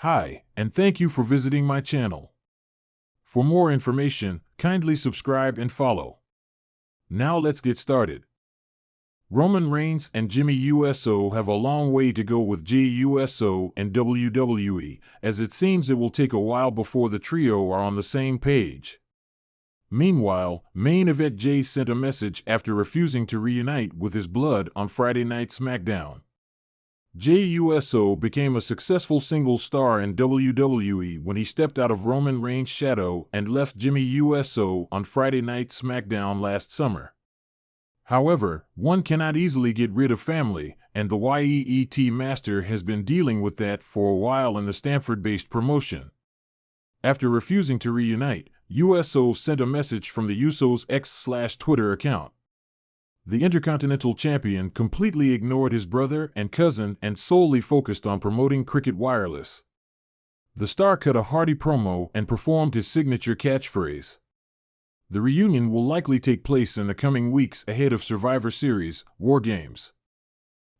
Hi, and thank you for visiting my channel. For more information, kindly subscribe and follow. Now let's get started. Roman Reigns and Jey Uso have a long way to go with Jey Uso and WWE, as it seems it will take a while before the trio are on the same page. Meanwhile, main event Jey sent a message after refusing to reunite with his blood on Friday Night SmackDown. Jey Uso became a successful singles star in WWE when he stepped out of Roman Reigns' shadow and left Jey Uso on Friday Night SmackDown last summer. However, one cannot easily get rid of family, and the YEET Master has been dealing with that for a while in the Stamford-based promotion. After refusing to reunite, Uso sent a message from the Usos' X/Twitter account. The Intercontinental Champion completely ignored his brother and cousin and solely focused on promoting Cricket Wireless. The star cut a hearty promo and performed his signature catchphrase. The reunion will likely take place in the coming weeks ahead of Survivor Series, War Games.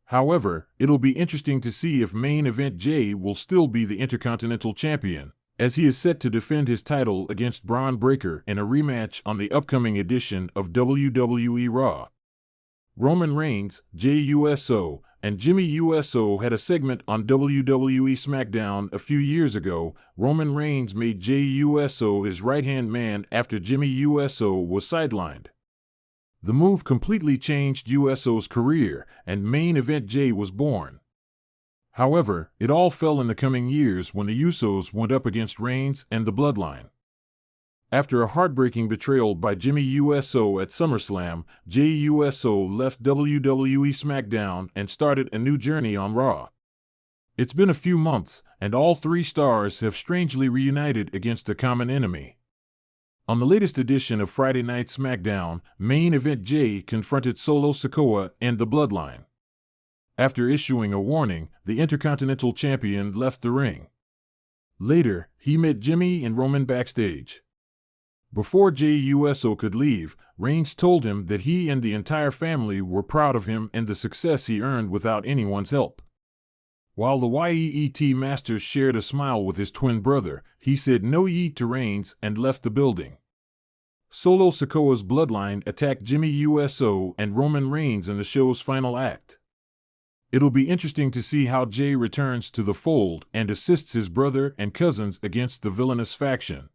However, it'll be interesting to see if main event Jey will still be the Intercontinental Champion, as he is set to defend his title against Braun Breaker in a rematch on the upcoming edition of WWE Raw. Roman Reigns, Jey Uso, and Jey Uso had a segment on WWE SmackDown a few years ago. Roman Reigns made Jey Uso his right-hand man after Jey Uso was sidelined. The move completely changed Uso's career, and main event Jey was born. However, it all fell in the coming years when the Usos went up against Reigns and the Bloodline. After a heartbreaking betrayal by Jey Uso at SummerSlam, Jey Uso left WWE SmackDown and started a new journey on Raw. It's been a few months, and all three stars have strangely reunited against a common enemy. On the latest edition of Friday Night SmackDown, main event Jey confronted Solo Sikoa and the Bloodline. After issuing a warning, the Intercontinental Champion left the ring. Later, he met Jey and Roman backstage. Before Jey Uso could leave, Reigns told him that he and the entire family were proud of him and the success he earned without anyone's help. While the YEET Master shared a smile with his twin brother, he said no yeet to Reigns and left the building. Solo Sikoa's Bloodline attacked Jey Uso and Roman Reigns in the show's final act. It'll be interesting to see how Jey returns to the fold and assists his brother and cousins against the villainous faction.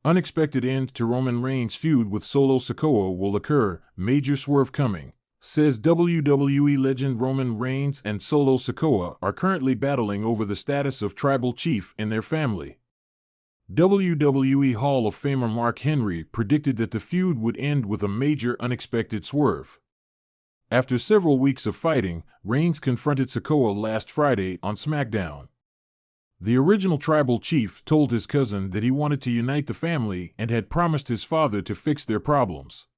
Unexpected end to Roman Reigns' feud with Solo Sikoa will occur, major swerve coming, says WWE legend. Roman Reigns and Solo Sikoa are currently battling over the status of tribal chief in their family. WWE Hall of Famer Mark Henry predicted that the feud would end with a major unexpected swerve. After several weeks of fighting, Reigns confronted Sikoa last Friday on SmackDown. The original tribal chief told his cousin that he wanted to unite the family and had promised his father to fix their problems.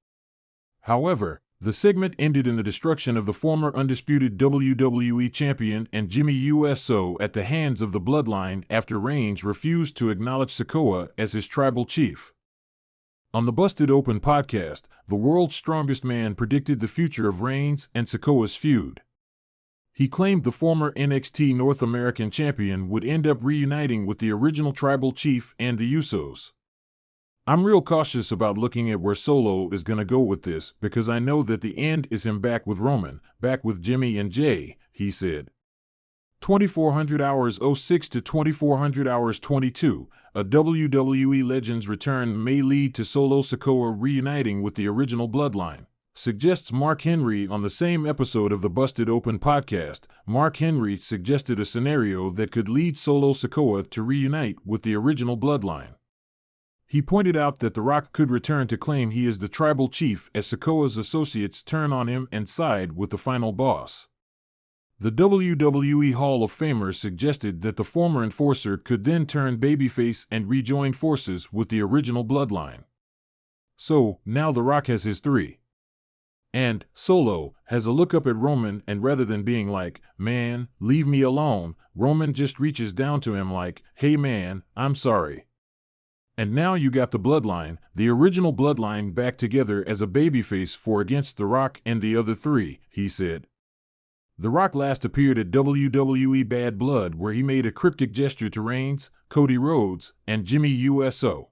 However, the segment ended in the destruction of the former undisputed WWE champion and Jey Uso at the hands of the Bloodline after Reigns refused to acknowledge Sikoa as his tribal chief. On the Busted Open podcast, the world's strongest man predicted the future of Reigns and Sikoa's feud. He claimed the former NXT North American champion would end up reuniting with the original tribal chief and the Usos. I'm real cautious about looking at where Solo is gonna go with this because I know that the end is him back with Roman, back with Jey and Jey, he said. 2400 hours 06 to 2400 hours 22, a WWE Legend's return may lead to Solo Sikoa reuniting with the original Bloodline, suggests Mark Henry on the same episode of the Busted Open podcast. Mark Henry suggested a scenario that could lead Solo Sikoa to reunite with the original Bloodline. He pointed out that The Rock could return to claim he is the tribal chief as Sikoa's associates turn on him and side with the final boss. The WWE Hall of Famer suggested that the former enforcer could then turn babyface and rejoin forces with the original Bloodline. So, now The Rock has his three. And Solo has a look up at Roman, and rather than being like, "Man, leave me alone," Roman just reaches down to him like, "Hey man, I'm sorry." And now you got the Bloodline, the original Bloodline, back together as a babyface for against The Rock and the other three, he said. The Rock last appeared at WWE Bad Blood, where he made a cryptic gesture to Reigns, Cody Rhodes, and Jey Uso.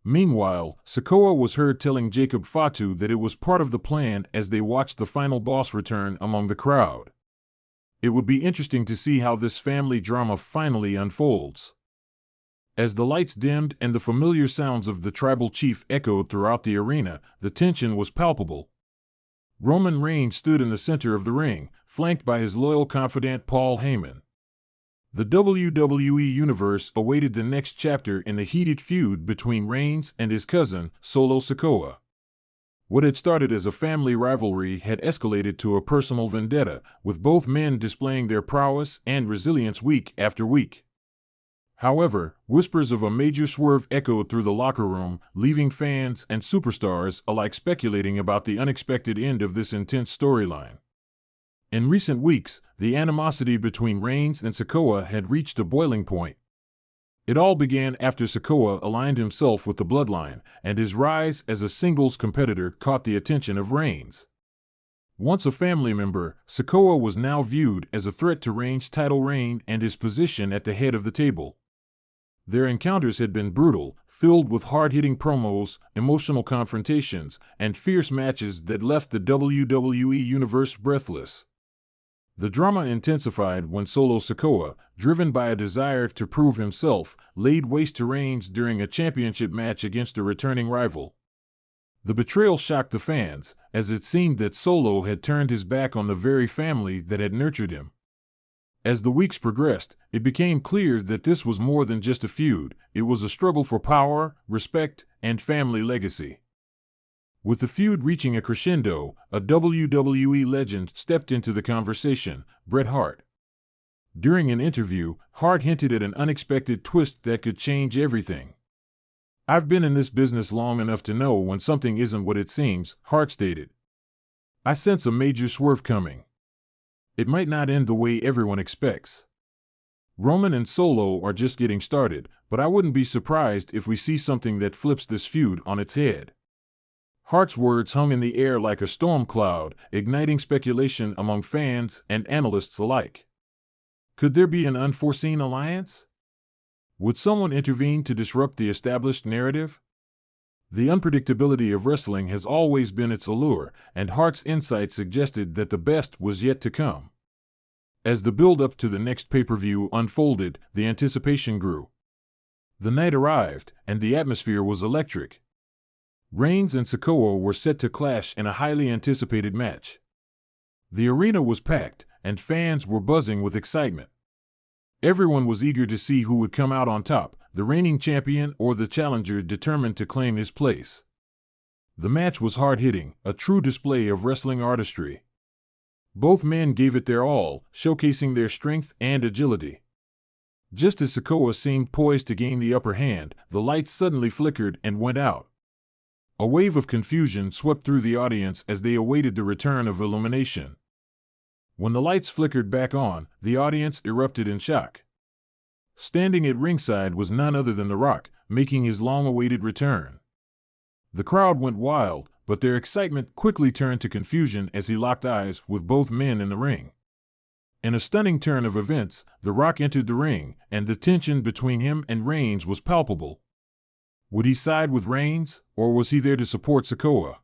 Meanwhile, Sikoa was heard telling Jacob Fatu that it was part of the plan as they watched the final boss return among the crowd. It would be interesting to see how this family drama finally unfolds. As the lights dimmed and the familiar sounds of the tribal chief echoed throughout the arena, the tension was palpable. Roman Reigns stood in the center of the ring, flanked by his loyal confidant Paul Heyman. The WWE Universe awaited the next chapter in the heated feud between Reigns and his cousin, Solo Sikoa. What had started as a family rivalry had escalated to a personal vendetta, with both men displaying their prowess and resilience week after week. However, whispers of a major swerve echoed through the locker room, leaving fans and superstars alike speculating about the unexpected end of this intense storyline. In recent weeks, the animosity between Reigns and Sikoa had reached a boiling point. It all began after Sikoa aligned himself with the Bloodline, and his rise as a singles competitor caught the attention of Reigns. Once a family member, Sikoa was now viewed as a threat to Reigns' title reign and his position at the head of the table. Their encounters had been brutal, filled with hard-hitting promos, emotional confrontations, and fierce matches that left the WWE Universe breathless. The drama intensified when Solo Sikoa, driven by a desire to prove himself, laid waste to Reigns during a championship match against a returning rival. The betrayal shocked the fans, as it seemed that Solo had turned his back on the very family that had nurtured him. As the weeks progressed, it became clear that this was more than just a feud. It was a struggle for power, respect, and family legacy. With the feud reaching a crescendo, a WWE legend stepped into the conversation, Bret Hart. During an interview, Hart hinted at an unexpected twist that could change everything. "I've been in this business long enough to know when something isn't what it seems," Hart stated. "I sense a major swerve coming. It might not end the way everyone expects. Roman and Solo are just getting started, but I wouldn't be surprised if we see something that flips this feud on its head." Hart's words hung in the air like a storm cloud, igniting speculation among fans and analysts alike. Could there be an unforeseen alliance? Would someone intervene to disrupt the established narrative? The unpredictability of wrestling has always been its allure, and Hart's insight suggested that the best was yet to come. As the build-up to the next pay-per-view unfolded, the anticipation grew. The night arrived, and the atmosphere was electric. Reigns and Sikoa were set to clash in a highly anticipated match. The arena was packed, and fans were buzzing with excitement. Everyone was eager to see who would come out on top, the reigning champion or the challenger determined to claim his place. The match was hard-hitting, a true display of wrestling artistry. Both men gave it their all, showcasing their strength and agility. Just as Sikoa seemed poised to gain the upper hand, the lights suddenly flickered and went out. A wave of confusion swept through the audience as they awaited the return of illumination. When the lights flickered back on, the audience erupted in shock. Standing at ringside was none other than The Rock, making his long-awaited return. The crowd went wild, but their excitement quickly turned to confusion as he locked eyes with both men in the ring. In a stunning turn of events, The Rock entered the ring, and the tension between him and Reigns was palpable. Would he side with Reigns, or was he there to support Sikoa?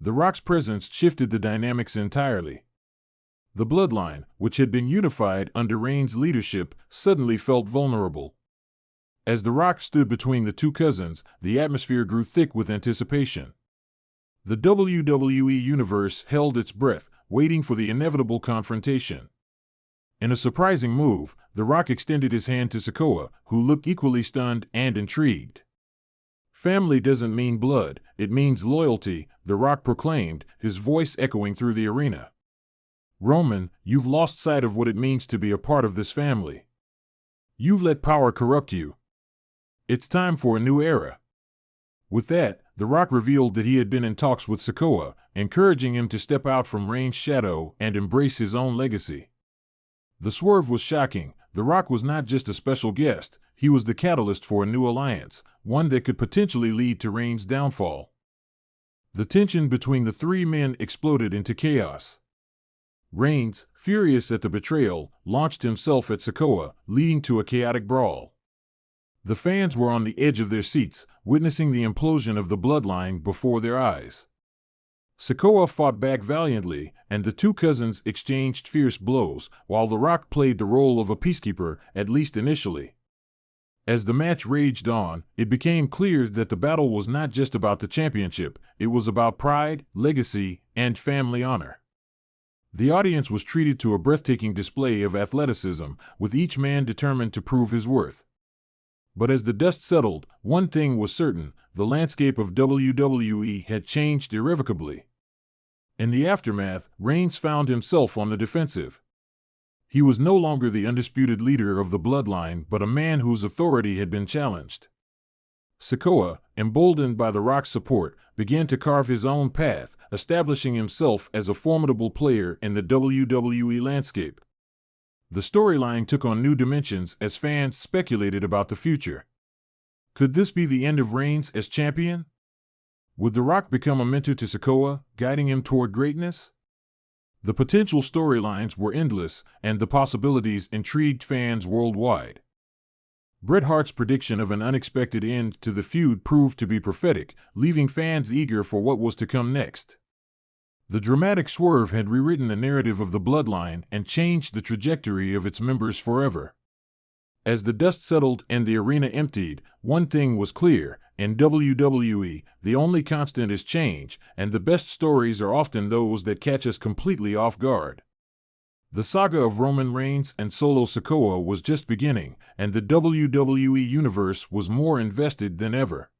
The Rock's presence shifted the dynamics entirely. The Bloodline, which had been unified under Reigns' leadership, suddenly felt vulnerable. As The Rock stood between the two cousins, the atmosphere grew thick with anticipation. The WWE Universe held its breath, waiting for the inevitable confrontation. In a surprising move, The Rock extended his hand to Sikoa, who looked equally stunned and intrigued. "Family doesn't mean blood, it means loyalty," The Rock proclaimed, his voice echoing through the arena. "Roman, you've lost sight of what it means to be a part of this family. You've let power corrupt you. It's time for a new era." With that, The Rock revealed that he had been in talks with Sikoa, encouraging him to step out from Reigns' shadow and embrace his own legacy. The swerve was shocking. The Rock was not just a special guest, he was the catalyst for a new alliance, one that could potentially lead to Reigns' downfall. The tension between the three men exploded into chaos. Reigns, furious at the betrayal, launched himself at Sikoa, leading to a chaotic brawl. The fans were on the edge of their seats, witnessing the implosion of the bloodline before their eyes. Sikoa fought back valiantly, and the two cousins exchanged fierce blows, while The Rock played the role of a peacekeeper, at least initially. As the match raged on, it became clear that the battle was not just about the championship, it was about pride, legacy, and family honor. The audience was treated to a breathtaking display of athleticism, with each man determined to prove his worth. But as the dust settled, one thing was certain: the landscape of WWE had changed irrevocably. In the aftermath, Reigns found himself on the defensive. He was no longer the undisputed leader of the bloodline, but a man whose authority had been challenged. Sikoa, emboldened by The Rock's support, began to carve his own path, establishing himself as a formidable player in the WWE landscape. The storyline took on new dimensions as fans speculated about the future. Could this be the end of Reigns as champion? Would The Rock become a mentor to Sikoa, guiding him toward greatness? The potential storylines were endless, and the possibilities intrigued fans worldwide. Bret Hart's prediction of an unexpected end to the feud proved to be prophetic, leaving fans eager for what was to come next. The dramatic swerve had rewritten the narrative of the bloodline and changed the trajectory of its members forever. As the dust settled and the arena emptied, one thing was clear: in WWE, the only constant is change, and the best stories are often those that catch us completely off guard. The saga of Roman Reigns and Solo Sikoa was just beginning, and the WWE Universe was more invested than ever.